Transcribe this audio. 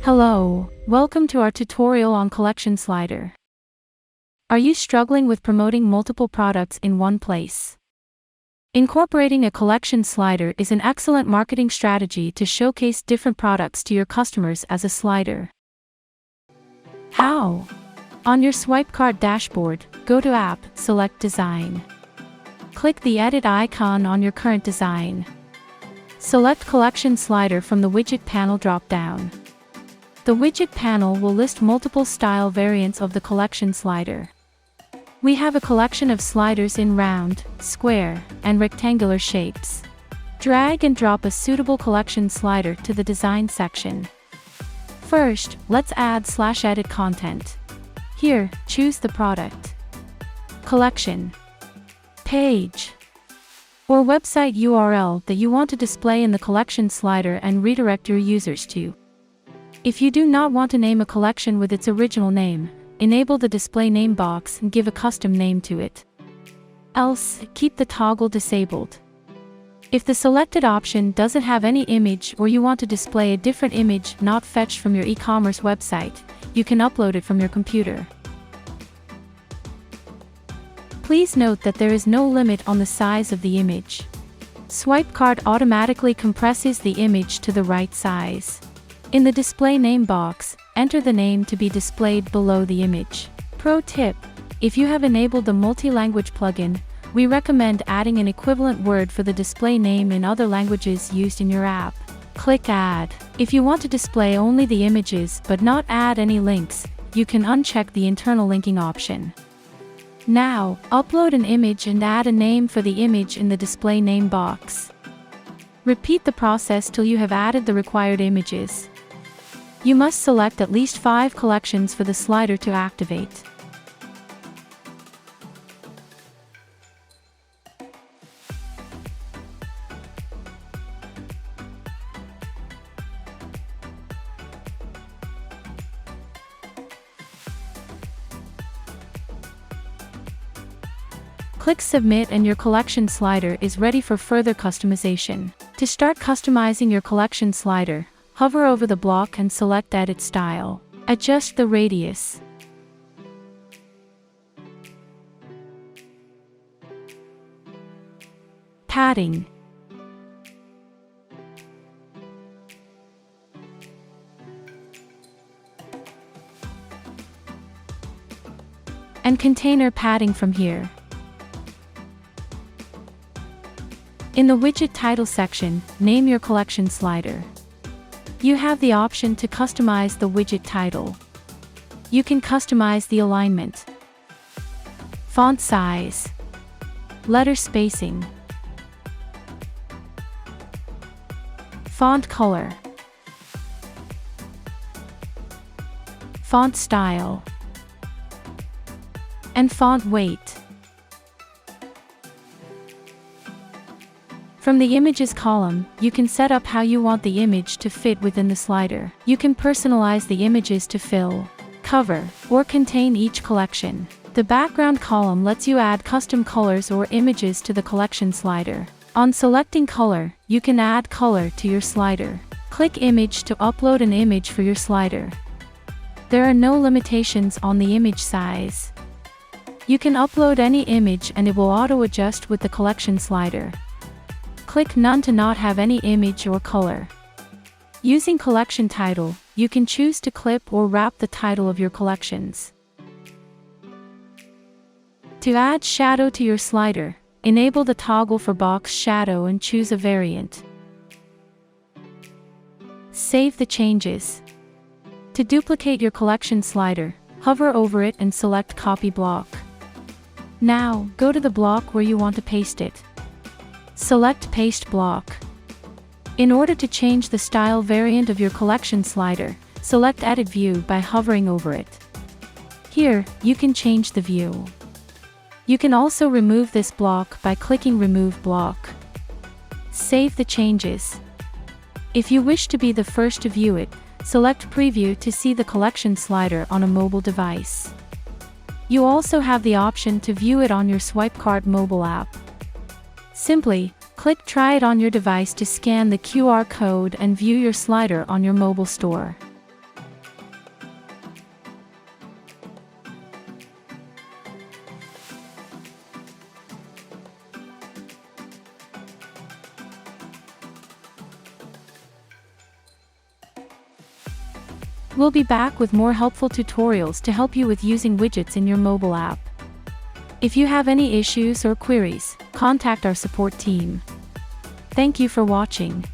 Hello, welcome to our tutorial on collection slider. Are you struggling with promoting multiple products in one place? Incorporating a collection slider is an excellent marketing strategy to showcase different products to your customers as a slider. How? On your Swipecart dashboard, go to App, select Design. Click the edit icon on your current design. Select Collection Slider from the Widget panel drop-down. The Widget panel will list multiple style variants of the collection slider. We have a collection of sliders in round, square, and rectangular shapes. Drag and drop a suitable collection slider to the design section. First, let's add/edit content. Here, choose the product, collection, page, or website URL that you want to display in the collection slider and redirect your users to. If you do not want to name a collection with its original name, enable the display name box and give a custom name to it. Else, keep the toggle disabled. If the selected option doesn't have any image or you want to display a different image not fetched from your e-commerce website, you can upload it from your computer. Please note that there is no limit on the size of the image. Swipecart automatically compresses the image to the right size. In the display name box, enter the name to be displayed below the image. Pro tip: if you have enabled the multi-language plugin, we recommend adding an equivalent word for the display name in other languages used in your app. Click Add. If you want to display only the images but not add any links, you can uncheck the internal linking option. Now, upload an image and add a name for the image in the display name box. Repeat the process till you have added the required images. You must select at least 5 collections for the slider to activate. Click Submit and your collection slider is ready for further customization. To start customizing your collection slider, hover over the block and select Edit Style. Adjust the radius. Padding. And container padding from here. In the widget title section, name your collection slider. You have the option to customize the widget title. You can customize the alignment, font size, letter spacing, font color, font style, and font weight. From the Images column, you can set up how you want the image to fit within the slider. You can personalize the images to fill, cover, or contain each collection. The Background column lets you add custom colors or images to the collection slider. On selecting color, you can add color to your slider. Click Image to upload an image for your slider. There are no limitations on the image size. You can upload any image and it will auto-adjust with the collection slider. Click None to not have any image or color. Using collection title, you can choose to clip or wrap the title of your collections. To add shadow to your slider, enable the toggle for box shadow and choose a variant. Save the changes. To duplicate your collection slider, hover over it and select Copy Block. Now, go to the block where you want to paste it. Select Paste Block. In order to change the style variant of your collection slider, select Edit View by hovering over it. Here, you can change the view. You can also remove this block by clicking Remove Block. Save the changes. If you wish to be the first to view it, select Preview to see the collection slider on a mobile device. You also have the option to view it on your Swipecart mobile app. Simply, click Try it on your device to scan the QR code and view your slider on your mobile store. We'll be back with more helpful tutorials to help you with using widgets in your mobile app. If you have any issues or queries, contact our support team. Thank you for watching.